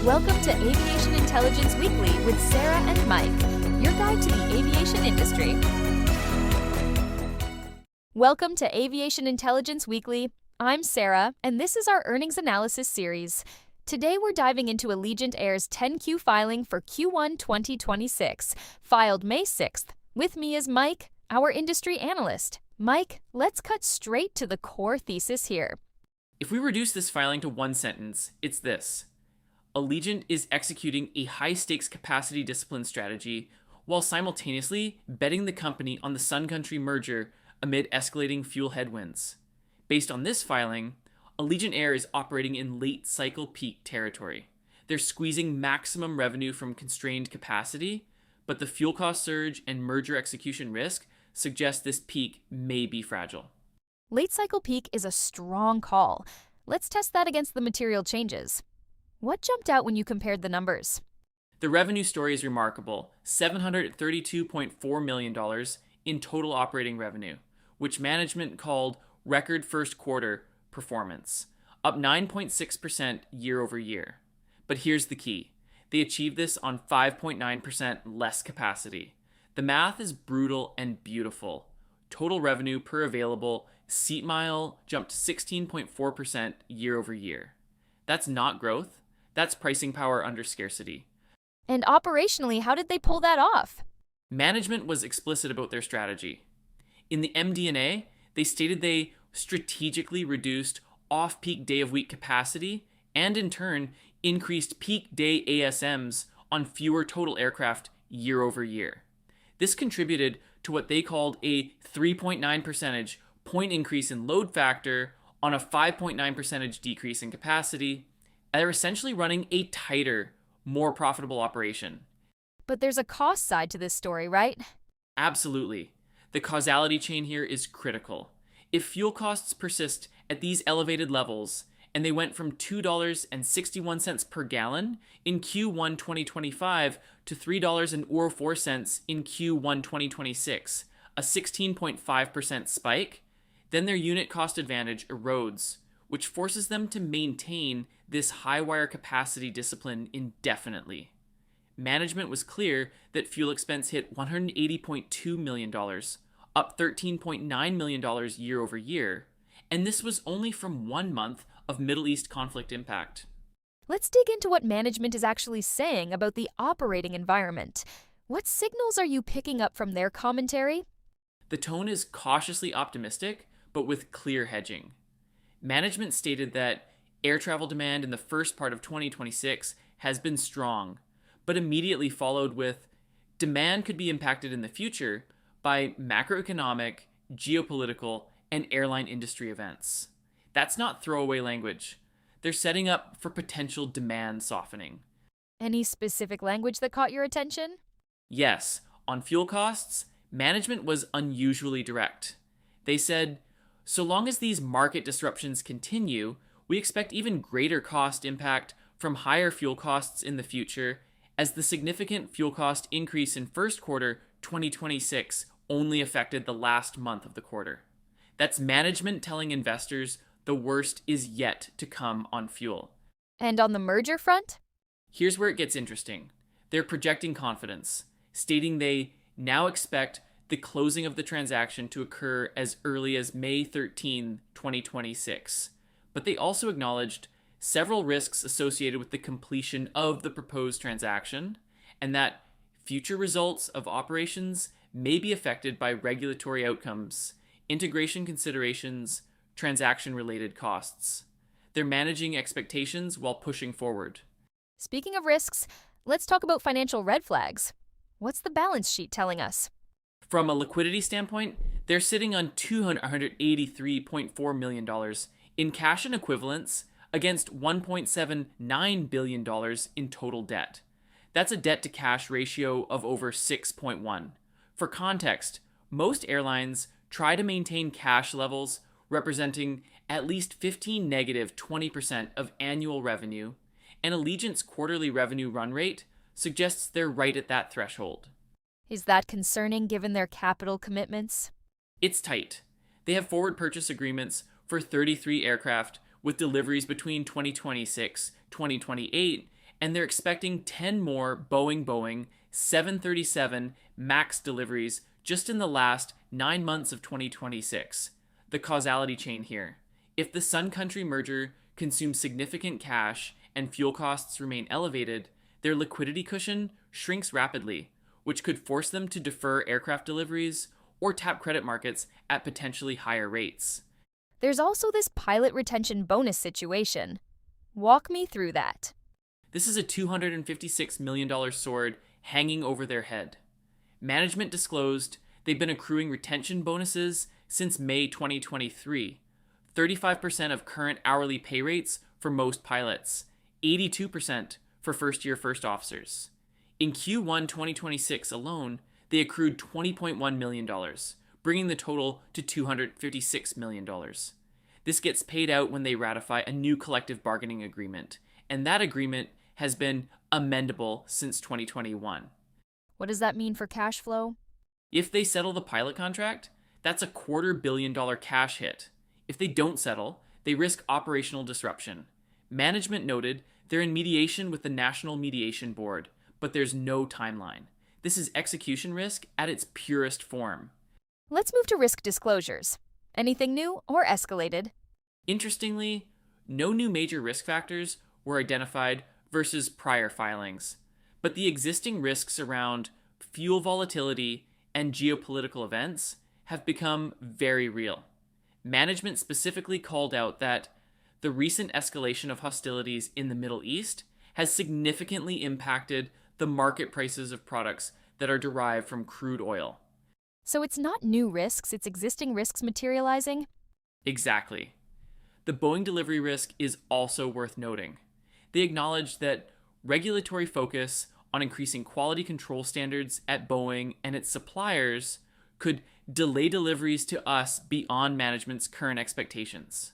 Welcome to Aviation Intelligence Weekly with Sarah and Mike, your guide to the aviation industry. Welcome to Aviation Intelligence Weekly. I'm Sarah, and this is our earnings analysis series. Today we're diving into Allegiant Air's 10Q filing for Q1 2026, filed May 6th. With me is Mike, our industry analyst. Mike, let's cut straight to the core thesis here. If we reduce this filing to one sentence, it's this. Allegiant is executing a high-stakes capacity discipline strategy while simultaneously betting the company on the Sun Country merger amid escalating fuel headwinds. Based on this filing, Allegiant Air is operating in late cycle peak territory. They're squeezing maximum revenue from constrained capacity, but the fuel cost surge and merger execution risk suggest this peak may be fragile. Late cycle peak is a strong call. Let's test that against the material changes. What jumped out when you compared the numbers? The revenue story is remarkable, $732.4 million in total operating revenue, which management called record first quarter performance, up 9.6% year over year. But here's the key. They achieved this on 5.9% less capacity. The math is brutal and beautiful. Total revenue per available seat mile jumped 16.4% year over year. That's not growth. That's pricing power under scarcity. And operationally, how did they pull that off? Management was explicit about their strategy. In the MD&A, they stated they strategically reduced off-peak day-of-week capacity and, in turn, increased peak day ASMs on fewer total aircraft year over year. This contributed to what they called a 3.9 percentage point increase in load factor on a 5.9 percentage decrease in capacity. They're essentially running a tighter, more profitable operation. But there's a cost side to this story, right? Absolutely. The causality chain here is critical. If fuel costs persist at these elevated levels, and they went from $2.61 per gallon in Q1 2025 to $3.04 in Q1 2026, a 16.5% spike, then their unit cost advantage erodes, which forces them to maintain this high wire capacity discipline indefinitely. Management was clear that fuel expense hit $180.2 million, up $13.9 million year over year, and this was only from 1 month of Middle East conflict impact. Let's dig into what management is actually saying about the operating environment. What signals are you picking up from their commentary? The tone is cautiously optimistic, but with clear hedging. Management stated that air travel demand in the first part of 2026 has been strong, but immediately followed with demand could be impacted in the future by macroeconomic, geopolitical, and airline industry events. That's not throwaway language. They're setting up for potential demand softening. Any specific language that caught your attention? Yes, on fuel costs, management was unusually direct. They said, so long as these market disruptions continue, we expect even greater cost impact from higher fuel costs in the future, as the significant fuel cost increase in first quarter 2026 only affected the last month of the quarter. That's management telling investors the worst is yet to come on fuel. And on the merger front? Here's where it gets interesting. They're projecting confidence, stating they now expect the closing of the transaction to occur as early as May 13, 2026. But they also acknowledged several risks associated with the completion of the proposed transaction, and that future results of operations may be affected by regulatory outcomes, integration considerations, transaction-related costs. They're managing expectations while pushing forward. Speaking of risks, let's talk about financial red flags. What's the balance sheet telling us? From a liquidity standpoint, they're sitting on $283.4 million in cash and equivalents against $1.79 billion in total debt. That's a debt-to-cash ratio of over 6.1. For context, most airlines try to maintain cash levels representing at least 15 negative 20% of annual revenue, and Allegiant's quarterly revenue run rate suggests they're right at that threshold. Is that concerning given their capital commitments? It's tight. They have forward purchase agreements for 33 aircraft with deliveries between 2026, 2028, and they're expecting 10 more Boeing 737 MAX deliveries just in the last 9 months of 2026. The causality chain here. If the Sun Country merger consumes significant cash and fuel costs remain elevated, their liquidity cushion shrinks rapidly, which could force them to defer aircraft deliveries or tap credit markets at potentially higher rates. There's also this pilot retention bonus situation. Walk me through that. This is a $256 million sword hanging over their head. Management disclosed they've been accruing retention bonuses since May 2023, 35% of current hourly pay rates for most pilots, 82% for first-year first officers. In Q1 2026 alone, they accrued $20.1 million, bringing the total to $256 million. This gets paid out when they ratify a new collective bargaining agreement, and that agreement has been amendable since 2021. What does that mean for cash flow? If they settle the pilot contract, that's a $250 million cash hit. If they don't settle, they risk operational disruption. Management noted they're in mediation with the National Mediation Board, but there's no timeline. This is execution risk at its purest form. Let's move to risk disclosures. Anything new or escalated? Interestingly, no new major risk factors were identified versus prior filings, but the existing risks around fuel volatility and geopolitical events have become very real. Management specifically called out that the recent escalation of hostilities in the Middle East has significantly impacted the market prices of products that are derived from crude oil. So it's not new risks, it's existing risks materializing? Exactly. The Boeing delivery risk is also worth noting. They acknowledged that regulatory focus on increasing quality control standards at Boeing and its suppliers could delay deliveries to us beyond management's current expectations.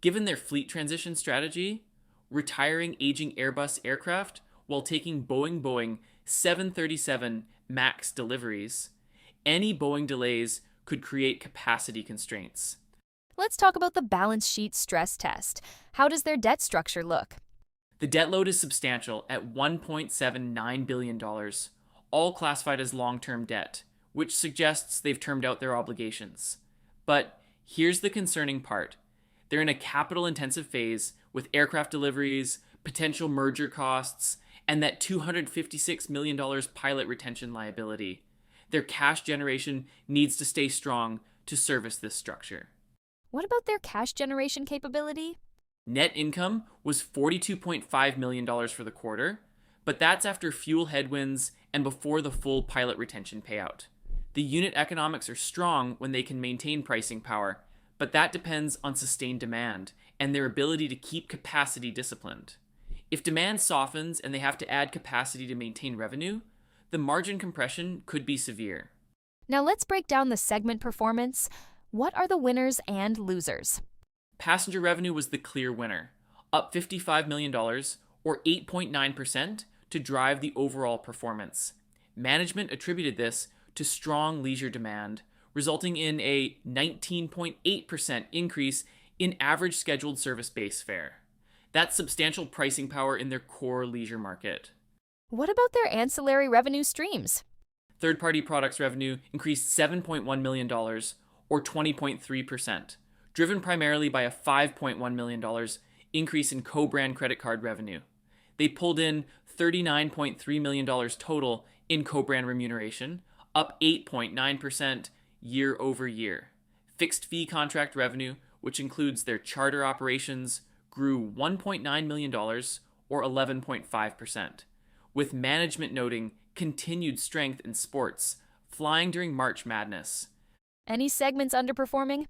Given their fleet transition strategy, retiring aging Airbus aircraft while taking Boeing 737 MAX deliveries, any Boeing delays could create capacity constraints. Let's talk about the balance sheet stress test. How does their debt structure look? The debt load is substantial at $1.79 billion, all classified as long-term debt, which suggests they've termed out their obligations. But here's the concerning part. They're in a capital-intensive phase with aircraft deliveries, potential merger costs, and that $256 million pilot retention liability. Their cash generation needs to stay strong to service this structure. What about their cash generation capability? Net income was $42.5 million for the quarter, but that's after fuel headwinds and before the full pilot retention payout. The unit economics are strong when they can maintain pricing power, but that depends on sustained demand and their ability to keep capacity disciplined. If demand softens and they have to add capacity to maintain revenue, the margin compression could be severe. Now let's break down the segment performance. What are the winners and losers? Passenger revenue was the clear winner, up $55 million, or 8.9%, to drive the overall performance. Management attributed this to strong leisure demand, resulting in a 19.8% increase in average scheduled service base fare. That's substantial pricing power in their core leisure market. What about their ancillary revenue streams? Third-party products revenue increased $7.1 million, or 20.3%, driven primarily by a $5.1 million increase in co-brand credit card revenue. They pulled in $39.3 million total in co-brand remuneration, up 8.9% year over year. Fixed fee contract revenue, which includes their charter operations, grew $1.9 million, or 11.5%, with management noting continued strength in sports, flying during March Madness. Any segments underperforming?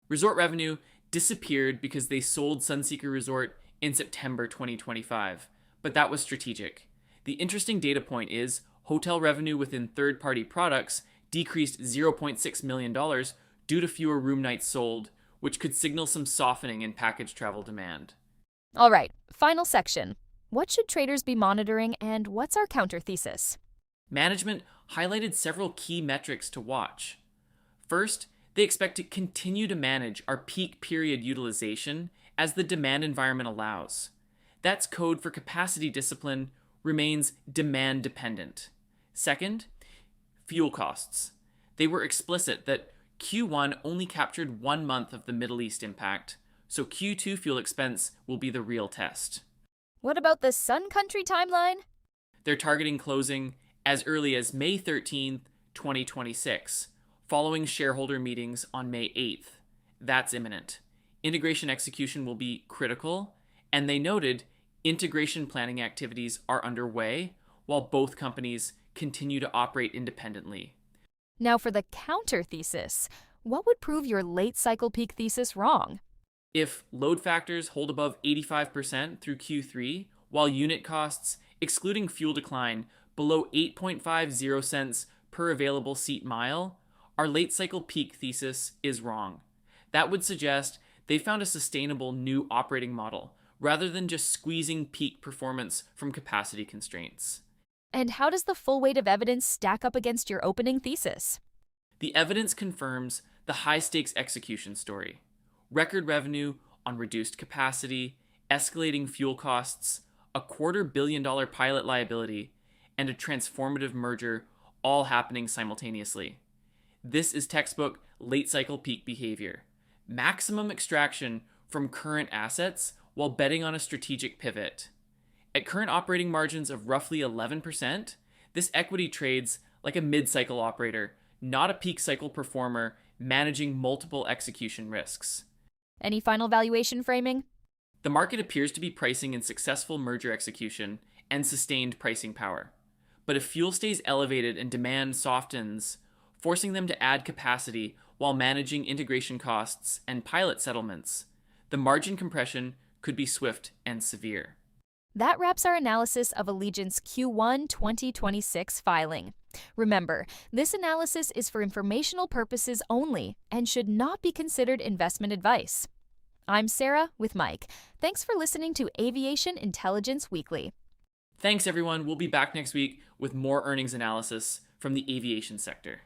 Resort revenue disappeared because they sold Sunseeker Resort in September 2025, but that was strategic. The interesting data point is hotel revenue within third-party products decreased $0.6 million due to fewer room nights sold, which could signal some softening in package travel demand. All right, final section. What should traders be monitoring and what's our counter thesis? Management highlighted several key metrics to watch. First, they expect to continue to manage our peak period utilization as the demand environment allows. That's code for capacity discipline remains demand dependent. Second, fuel costs. They were explicit that Q1 only captured 1 month of the Middle East impact, so Q2 fuel expense will be the real test. What about the Sun Country timeline? They're targeting closing as early as May 13th, 2026, following shareholder meetings on May 8th. That's imminent. Integration execution will be critical, and they noted integration planning activities are underway while both companies continue to operate independently. Now for the counter thesis. What would prove your late cycle peak thesis wrong? If load factors hold above 85% through Q3, while unit costs, excluding fuel decline, below 8.50 cents per available seat mile, our late cycle peak thesis is wrong. That would suggest they found a sustainable new operating model, rather than just squeezing peak performance from capacity constraints. And how does the full weight of evidence stack up against your opening thesis? The evidence confirms the high-stakes execution story. Record revenue on reduced capacity, escalating fuel costs, a $250 million pilot liability, and a transformative merger all happening simultaneously. This is textbook late-cycle peak behavior. Maximum extraction from current assets while betting on a strategic pivot. At current operating margins of roughly 11%, this equity trades like a mid-cycle operator, not a peak cycle performer managing multiple execution risks. Any final valuation framing? The market appears to be pricing in successful merger execution and sustained pricing power. But if fuel stays elevated and demand softens, forcing them to add capacity while managing integration costs and pilot settlements, the margin compression could be swift and severe. That wraps our analysis of Allegiant's Q1 2026 filing. Remember, this analysis is for informational purposes only and should not be considered investment advice. I'm Sarah with Mike. Thanks for listening to Aviation Intelligence Weekly. Thanks, everyone. We'll be back next week with more earnings analysis from the aviation sector.